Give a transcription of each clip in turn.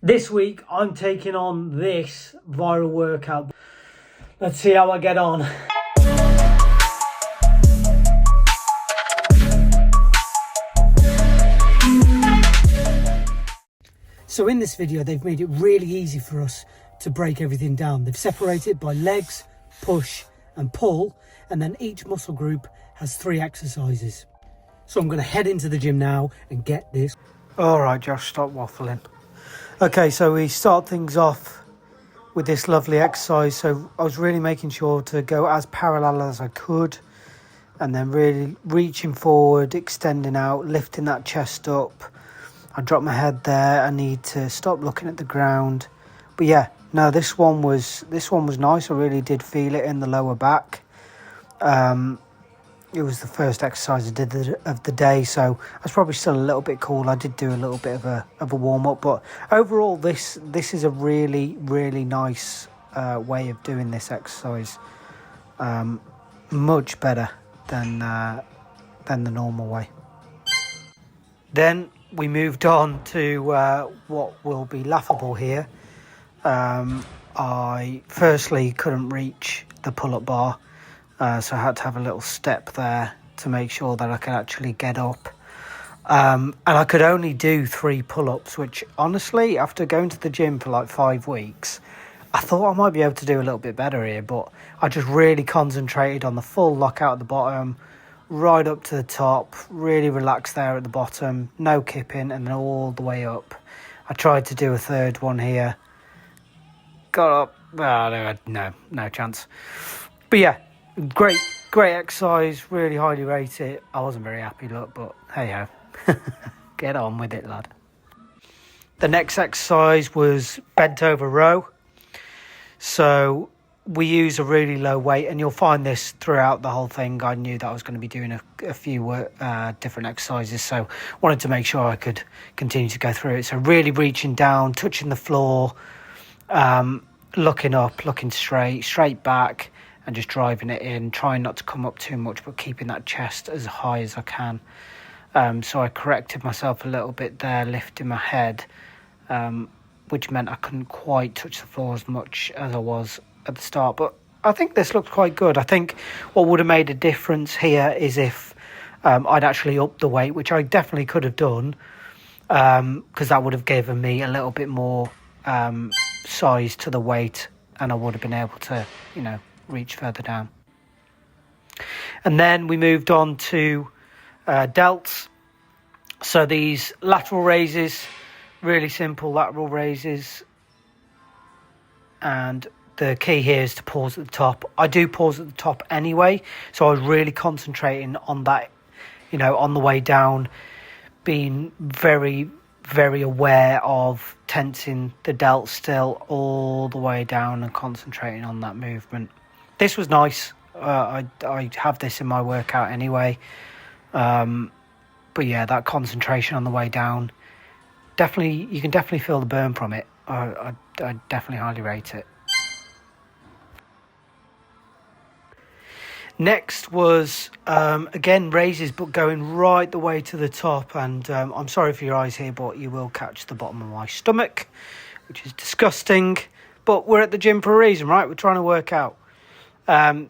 This week, I'm taking on this viral workout. Let's see how I get on. So in this video, they've made it really easy for us to break everything down. They've separated it by legs, push and pull, and then each muscle group has 3 exercises. So I'm going to head into the gym now and get this. All right, Josh, stop waffling. Okay, so we start things off with this lovely exercise. So I was really making sure to go as parallel as I could, and then really reaching forward, extending out, lifting that chest up. I dropped my head there. I need to stop looking at the ground. But yeah, no, this one was nice. I really did feel it in the lower back. It was the first exercise I did of the day, so I was probably still a little bit cool. I did do a little bit of a warm up, but overall, this is a really nice way of doing this exercise. Much better than the normal way. Then we moved on to what will be laughable here. I firstly couldn't reach the pull-up bar. So I had to have a little step there to make sure that I could actually get up. And I could only do 3 pull-ups, which honestly, after going to the gym for like 5 weeks, I thought I might be able to do a little bit better here. But I just really concentrated on the full lockout at the bottom, right up to the top, really relaxed there at the bottom, no kipping, and then all the way up. I tried to do a third one here. Got up, no chance. But yeah. Great exercise, really highly rate it. I wasn't very happy, look, but hey ho, get on with it, lad. The next exercise was bent over row. So we use a really low weight, and you'll find this throughout the whole thing. I knew that I was going to be doing a few different exercises, so wanted to make sure I could continue to go through it. So really reaching down, touching the floor, looking up, looking straight back, and just driving it in, trying not to come up too much, but keeping that chest as high as I can. So I corrected myself a little bit there, lifting my head, which meant I couldn't quite touch the floor as much as I was at the start. But I think this looked quite good. I think what would have made a difference here is if I'd actually upped the weight, which I definitely could have done, because that would have given me a little bit more size to the weight, and I would have been able to, reach further down. And then we moved on to delts. So these lateral raises, really simple lateral raises, and the key here is to pause at the top. I do pause at the top anyway, so I was really concentrating on that, on the way down, being very aware of tensing the delt still all the way down and concentrating on that movement. This was nice. I have this in my workout anyway. But yeah, that concentration on the way down, you can definitely feel the burn from it. I definitely highly rate it. Next was, again, raises, but going right the way to the top. And I'm sorry for your eyes here, but you will catch the bottom of my stomach, which is disgusting. But we're at the gym for a reason, right? We're trying to work out.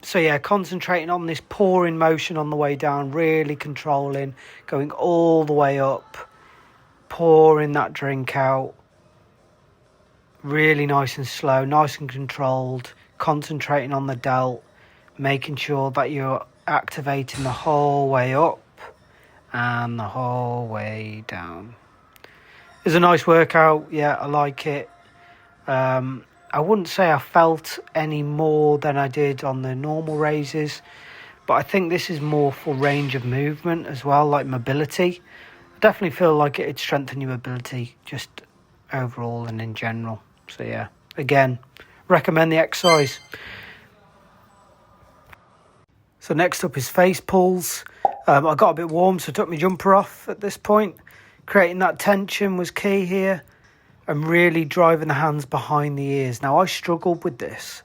So yeah, concentrating on this pouring motion on the way down, really controlling, going all the way up, pouring that drink out, really nice and slow, nice and controlled, concentrating on the delt, making sure that you're activating the whole way up and the whole way down. It's a nice workout. Yeah, I like it. I wouldn't say I felt any more than I did on the normal raises, but I think this is more for range of movement as well, like mobility. I definitely feel like it'd strengthen your mobility just overall and in general. So yeah, again, recommend the exercise. So next up is face pulls. I got a bit warm, so I took my jumper off at this point. Creating that tension was key here. And really driving the hands behind the ears. Now I struggled with this.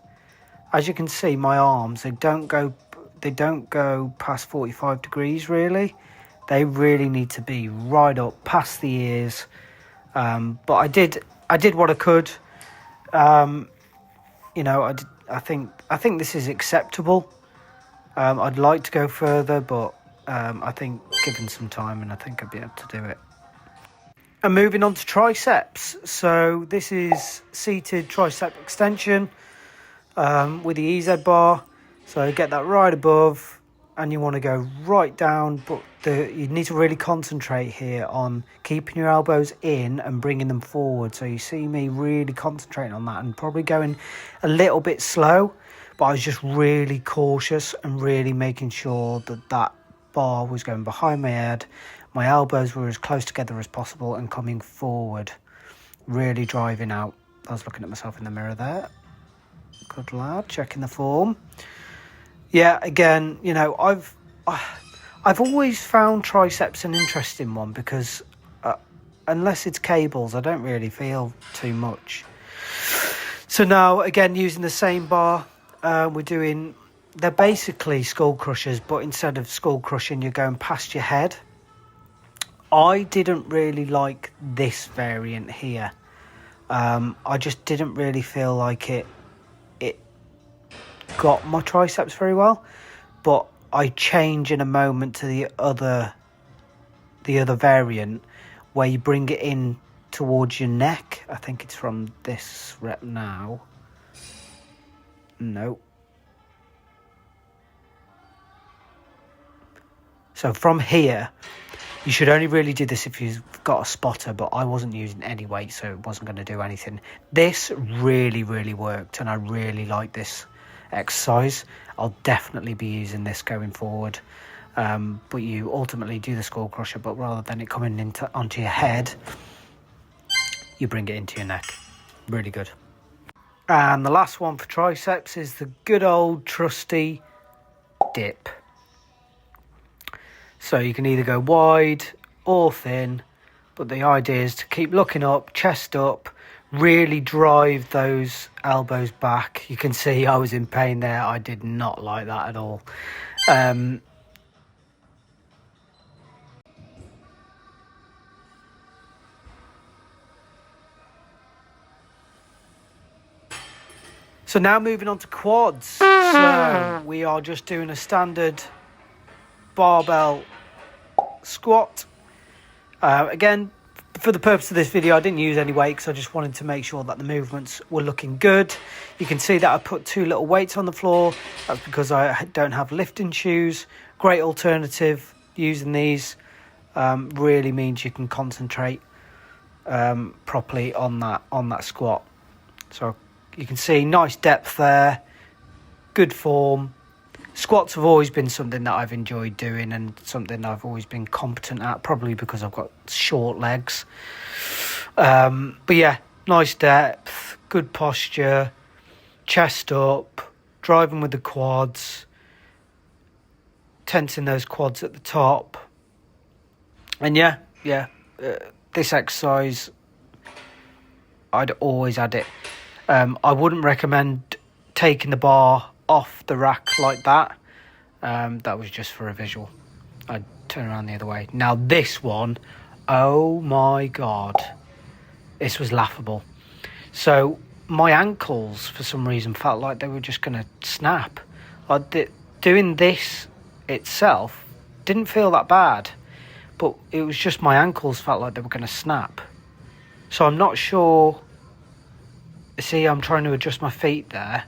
As you can see, my arms, they don't go past 45 degrees really. They really need to be right up past the ears. But I did I did what I could. You know, I think this is acceptable. I'd like to go further, but I think given some time, and I think I'd be able to do it. And moving on to triceps. So this is seated tricep extension with the EZ bar. So get that right above, and you want to go right down, but you need to really concentrate here on keeping your elbows in and bringing them forward. So you see me really concentrating on that and probably going a little bit slow, but I was just really cautious and really making sure that that bar was going behind my head. My elbows were as close together as possible and coming forward, really driving out. I was looking at myself in the mirror there. Good lad, checking the form. Yeah, again, you know, I've always found triceps an interesting one because unless it's cables, I don't really feel too much. So now, again, using the same bar, they're basically skull crushers, but instead of skull crushing, you're going past your head. I didn't really like this variant here. I just didn't really feel like it got my triceps very well, but I change in a moment to the other variant where you bring it in towards your neck. I think it's from this rep now. No. So from here, you should only really do this if you've got a spotter, but I wasn't using any weight, so it wasn't going to do anything. This really, really worked, and I really like this exercise. I'll definitely be using this going forward. But you ultimately do the skull crusher, but rather than it coming onto your head, you bring it into your neck. Really good. And the last one for triceps is the good old trusty dip. So you can either go wide or thin, but the idea is to keep looking up, chest up, really drive those elbows back. You can see I was in pain there. I did not like that at all. So now moving on to quads. So we are just doing a standard barbell squat. Again, for the purpose of this video, I didn't use any weight because I just wanted to make sure that the movements were looking good. You can see that I put 2 little weights on the floor. That's because I don't have lifting shoes. Great alternative. Using these really means you can concentrate properly on that squat. So you can see nice depth there, good form. Squats have always been something that I've enjoyed doing and something that I've always been competent at, probably because I've got short legs. But yeah, nice depth, good posture, chest up, driving with the quads, tensing those quads at the top. And this exercise, I'd always add it. I wouldn't recommend taking the bar off the rack like that. That was just for a visual. I'd turn around the other way. Now this one, oh my god, this was laughable. So my ankles for some reason felt like they were just going to snap. Doing this itself didn't feel that bad, but it was just my ankles felt like they were going to snap. So I'm not sure. See, I'm trying to adjust my feet there.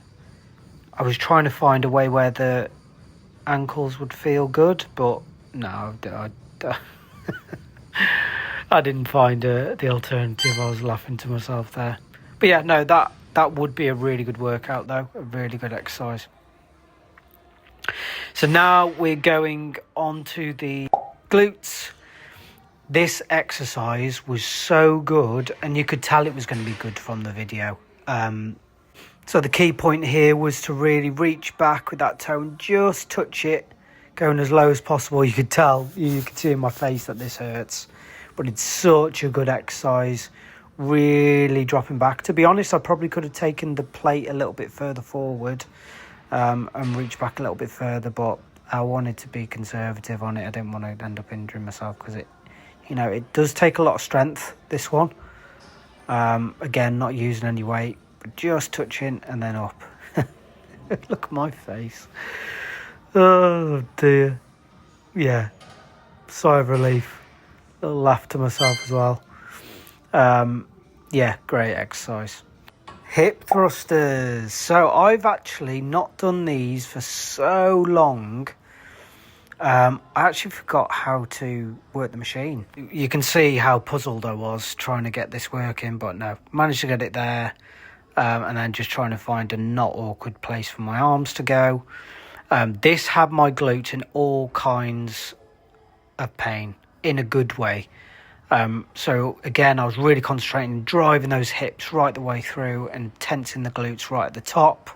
I was trying to find a way where the ankles would feel good, but no, I didn't find the alternative. I was laughing to myself there. But yeah, no, that would be a really good workout though, a really good exercise. So now we're going on to the glutes. This exercise was so good, and you could tell it was going to be good from the video. So the key point here was to really reach back with that toe and just touch it, going as low as possible. You could tell, you could see in my face that this hurts, but it's such a good exercise, really dropping back. To be honest, I probably could have taken the plate a little bit further forward and reached back a little bit further, but I wanted to be conservative on it. I didn't want to end up injuring myself because it does take a lot of strength, this one. Again, not using any weight, but just touching and then up. Look at my face. Oh dear. Yeah, sigh of relief. A little laugh to myself as well. Yeah, great exercise. Hip thrusters. So I've actually not done these for so long. I actually forgot how to work the machine. You can see how puzzled I was trying to get this working, but no, managed to get it there. And then just trying to find a not awkward place for my arms to go. This had my glutes in all kinds of pain, in a good way. So again, I was really concentrating, driving those hips right the way through and tensing the glutes right at the top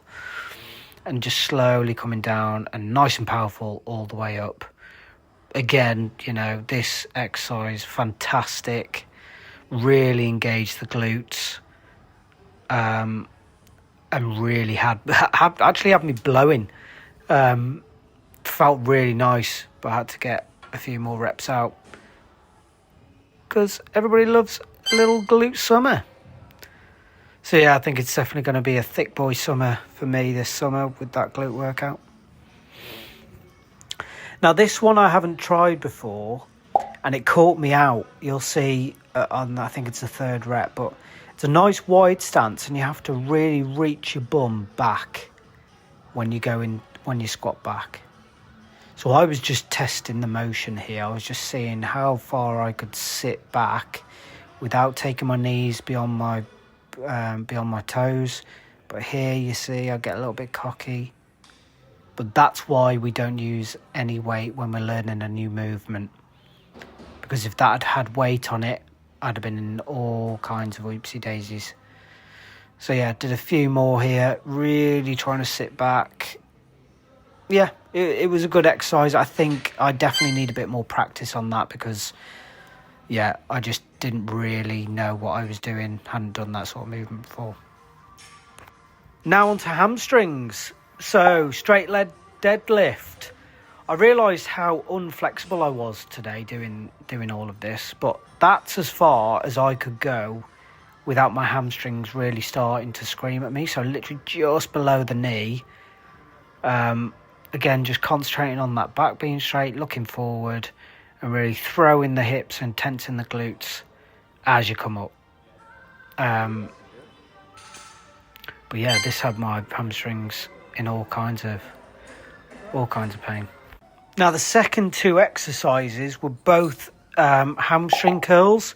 and just slowly coming down and nice and powerful all the way up. Again, you know, this exercise, fantastic, really engaged the glutes, and really actually had me blowing. Felt really nice, but I had to get a few more reps out because everybody loves a little glute summer. So yeah, I think it's definitely going to be a thick boy summer for me this summer with that glute workout. Now this one I haven't tried before and it caught me out. You'll see on, I think it's the third rep, but it's a nice wide stance and you have to really reach your bum back when you squat back. So I was just testing the motion here. I was just seeing how far I could sit back without taking my knees beyond my toes. But here you see I get a little bit cocky. But that's why we don't use any weight when we're learning a new movement. Because if that had weight on it, I'd have been in all kinds of oopsie daisies. So yeah, did a few more here, really trying to sit back. Yeah, it was a good exercise. I think I definitely need a bit more practice on that because, yeah, I just didn't really know what I was doing. Hadn't done that sort of movement before. Now on to hamstrings. So, straight leg deadlift. I realised how unflexible I was today doing all of this, but that's as far as I could go without my hamstrings really starting to scream at me. So literally just below the knee. Again, just concentrating on that back being straight, looking forward, and really throwing the hips and tensing the glutes as you come up. But yeah, this had my hamstrings in all kinds of pain. Now the second two exercises were both hamstring curls.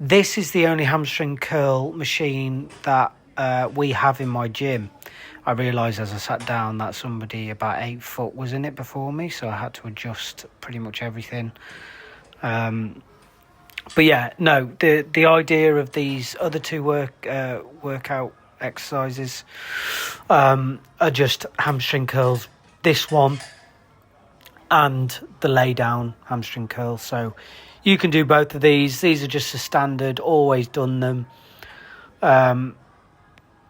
This is the only hamstring curl machine that we have in my gym. I realised as I sat down that somebody about 8 foot was in it before me, so I had to adjust pretty much everything. But yeah, no, the idea of these other two workout exercises are just hamstring curls. This one and the lay down hamstring curl. So you can do both of these. These are just a standard, always done them.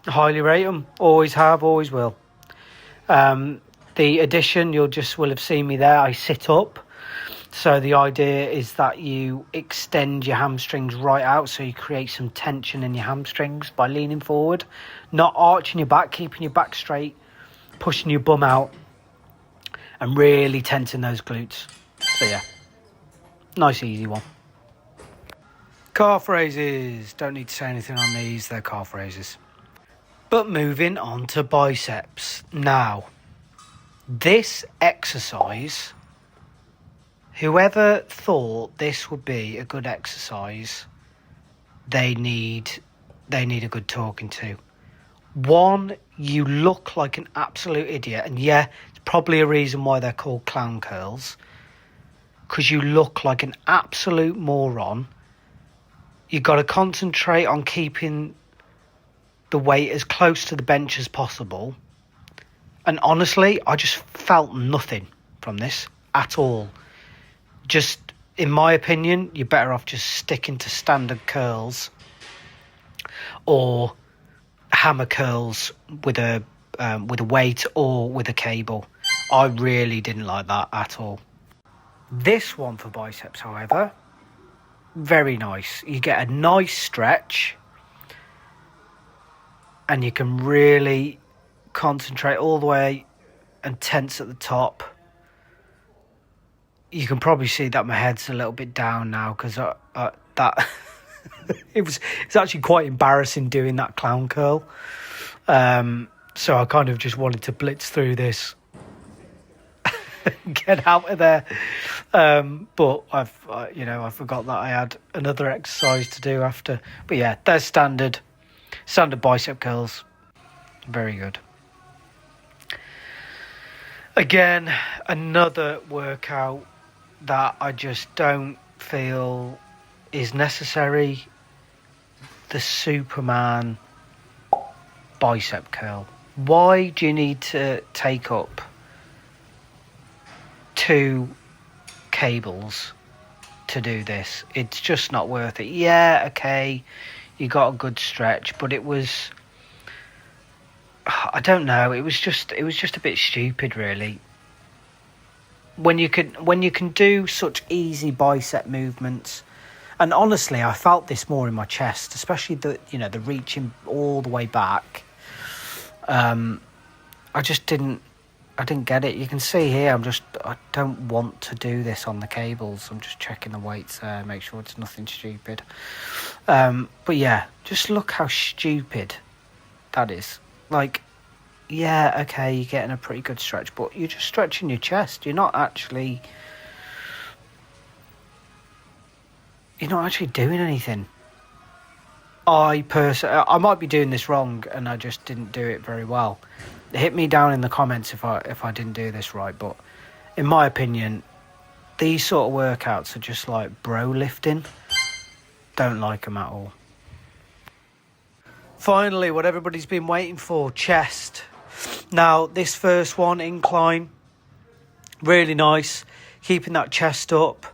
Highly rate them, always have, always will. The addition, will have seen me there, I sit up. So the idea is that you extend your hamstrings right out, so you create some tension in your hamstrings by leaning forward, not arching your back, keeping your back straight, pushing your bum out, and really tensing those glutes. So yeah, nice easy one. Calf raises, don't need to say anything on these, they're calf raises. But moving on to biceps. Now, this exercise, whoever thought this would be a good exercise, they need a good talking to. One, you look like an absolute idiot, and yeah, it's probably a reason why they're called clown curls, because you look like an absolute moron. You've got to concentrate on keeping the weight as close to the bench as possible. And honestly, I just felt nothing from this at all. Just, in my opinion, you're better off just sticking to standard curls or hammer curls with a weight or with a cable. I really didn't like that at all. This one for biceps, however, very nice. You get a nice stretch. and you can really concentrate all the way and tense at the top. You can probably see that my head's a little bit down now because that it's actually quite embarrassing doing that clown curl. So I kind of just wanted to blitz through this, get out of there. But I forgot that I had another exercise to do after. But yeah, there's standard bicep curls. Very good. Again, another workout that I just don't feel is necessary. The Superman bicep curl. Why do you need to take up 2 cables to do this? It's just not worth it. Yeah, okay, you got a good stretch, but it was, I don't know, it was just a bit stupid, really. When you can do such easy bicep movements, and honestly, I felt this more in my chest, especially the reaching all the way back. I didn't get it. You can see here, I don't want to do this on the cables. I'm just checking the weights there, make sure it's nothing stupid. But yeah, just look how stupid that is. Like, yeah, okay, you're getting a pretty good stretch, but you're just stretching your chest. You're not actually doing anything. I might be doing this wrong, and I just didn't do it very well. Hit me down in the comments if I didn't do this right, but in my opinion, these sort of workouts are just like bro lifting. Don't like them at all. Finally, what everybody's been waiting for, chest. Now, this first one, incline, really nice, keeping that chest up.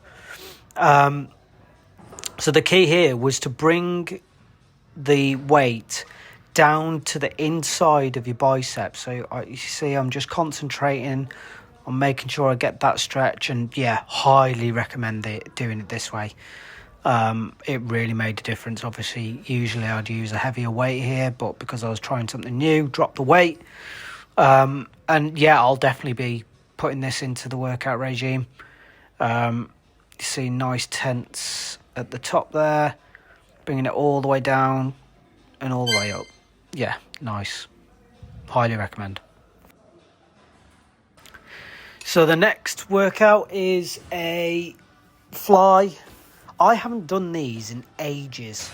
So the key here was to bring the weight down to the inside of your biceps. So you see, I'm just concentrating on making sure I get that stretch, and yeah, highly recommend doing it this way. It really made a difference. Obviously, usually I'd use a heavier weight here, but because I was trying something new, drop the weight. And yeah, I'll definitely be putting this into the workout regime. You see nice tense at the top there, bringing it all the way down and all the way up. Yeah, nice. Highly recommend. So the next workout is a fly. I haven't done these in ages.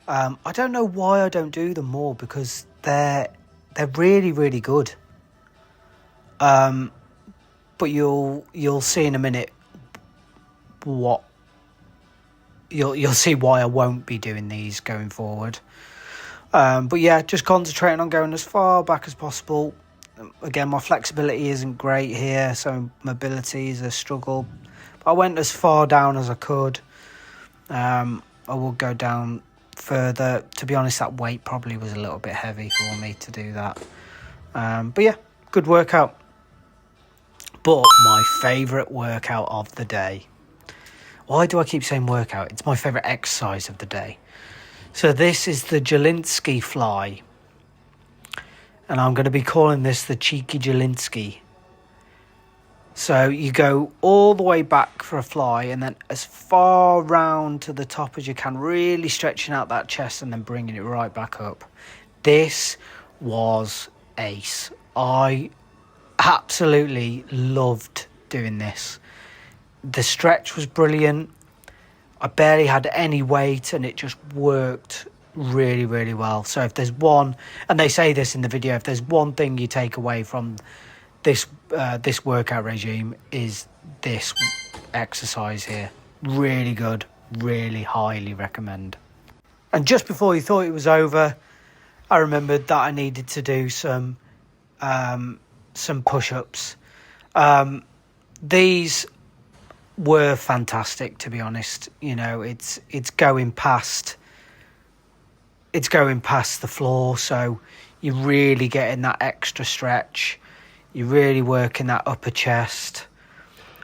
I don't know why I don't do them more, because they're really, really good. But you'll see in a minute what you'll see why I won't be doing these going forward. But yeah, just concentrating on going as far back as possible. Again, my flexibility isn't great here, so mobility is a struggle. But I went as far down as I could. I will go down further. To be honest, that weight probably was a little bit heavy for me to do that. But yeah, good workout. But my favourite workout of the day. Why do I keep saying workout? It's my favourite exercise of the day. So this is the Jelinski fly. And I'm going to be calling this the cheeky Jelinski. So you go all the way back for a fly, and then as far round to the top as you can, really stretching out that chest and then bringing it right back up. This was ace. I absolutely loved doing this. The stretch was brilliant. I barely had any weight, and it just worked really, really well. So if there's one, and they say this in the video, if there's one thing you take away from this workout regime, is this exercise here. Really good, really highly recommend. And just before you thought it was over, I remembered that I needed to do some push-ups. These were fantastic, to be honest. You know, it's going past the floor, so you're really getting that extra stretch. You're really working that upper chest.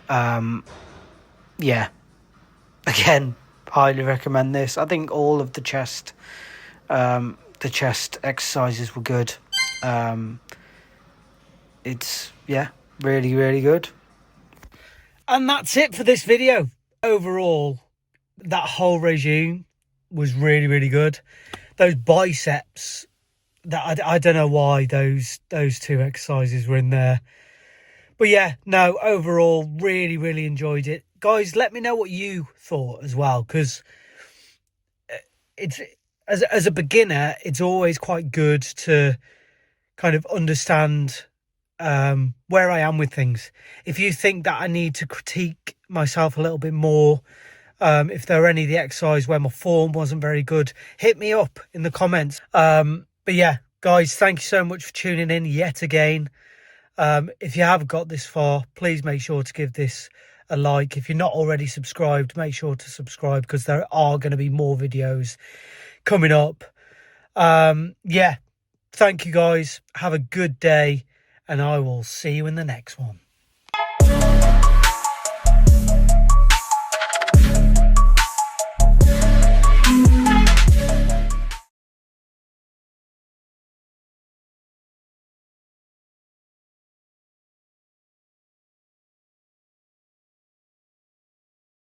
Yeah, again, highly recommend this. I think all of the chest the chest exercises were good. It's, yeah, really, really good. And that's it for this video. Overall, that whole regime was really, really good. Those biceps, that I don't know why those two exercises were in there. But yeah, no, overall, really, really enjoyed it. Guys, let me know what you thought as well, because it's, as a beginner, it's always quite good to kind of understand where I am with things. If you think that I need to critique myself a little bit more, if there are any of the exercise where my form wasn't very good, hit me up in the comments. But yeah, guys, thank you so much for tuning in yet again. If you have got this far, please make sure to give this a like. If you're not already subscribed, make sure to subscribe, because there are going to be more videos coming up. Yeah, thank you guys. Have a good day, and I will see you in the next one.